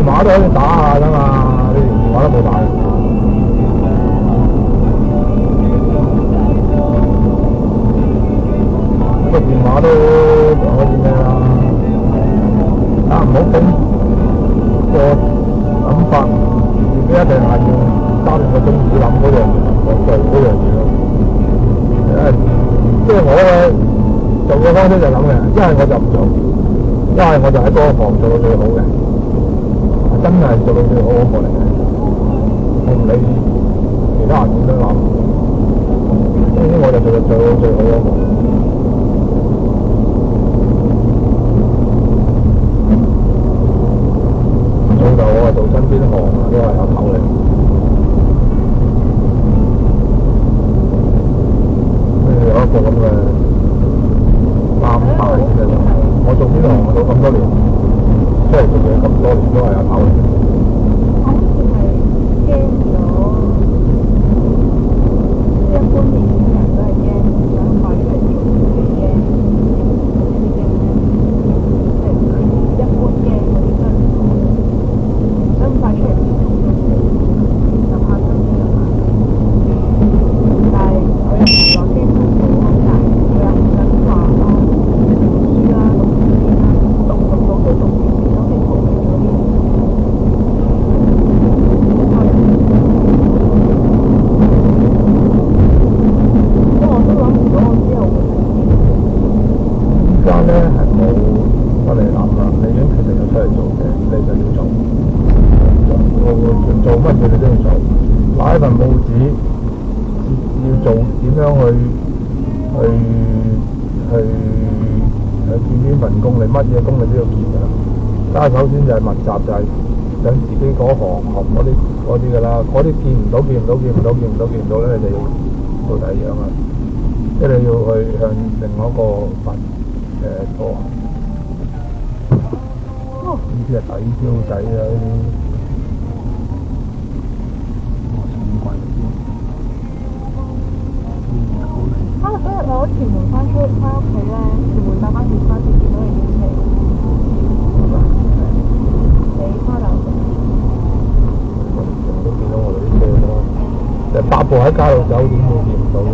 電話都可以打下㗎嘛，你連電話都冇打。個電話都可以咩啦？唔好俾個諗法，自己一定係要3個鐘至諗嗰樣嘢，我做嗰樣嘢咯。即係我嘅做嘅方式就咁嘅，一係我就唔做，一係我就喺嗰個房做到最好嘅，真係做到最好嗰個嚟嘅，我唔理其他人點樣諗，總之我就做到最好嗰個。我係做身邊行啊，都係有頭嚟。有一個咁嘅3大嘅，我做邊行做咁多年，即係做嘢咁多年都係有頭嚟。好似係驚咗，一般年輕人都係驚想快出嚟做嘢驚，即係一般驚嗰啲真係。想快出嚟就怕生啲啊嘛，但係我又唔係講驚辛苦咯，但係我又唔想話讀書啦、讀書啦、讀到都讀完都係好嘅嗰啲。因為我都諗唔到我之後會係點。依家咧係冇得你諗啦，你已經決定咗出嚟做嘅，你就要做。做乜嘢你都要做，拿一份報紙要做點樣去見呢份工，你乜嘢工你都要見㗎啦。但係首先就係密集，就係想自己嗰行嗰啲㗎啦，嗰啲見唔到咧，你就要做第二樣啊，即係你要去向另外一個方呢啲係抵消仔啊呢啲。嗰日我屯門翻屋企咧，屯門搭翻轉翻先見到你影嚟，你花樓都見到我哋啲車咯，8部喺街度走，點會見唔到嘅？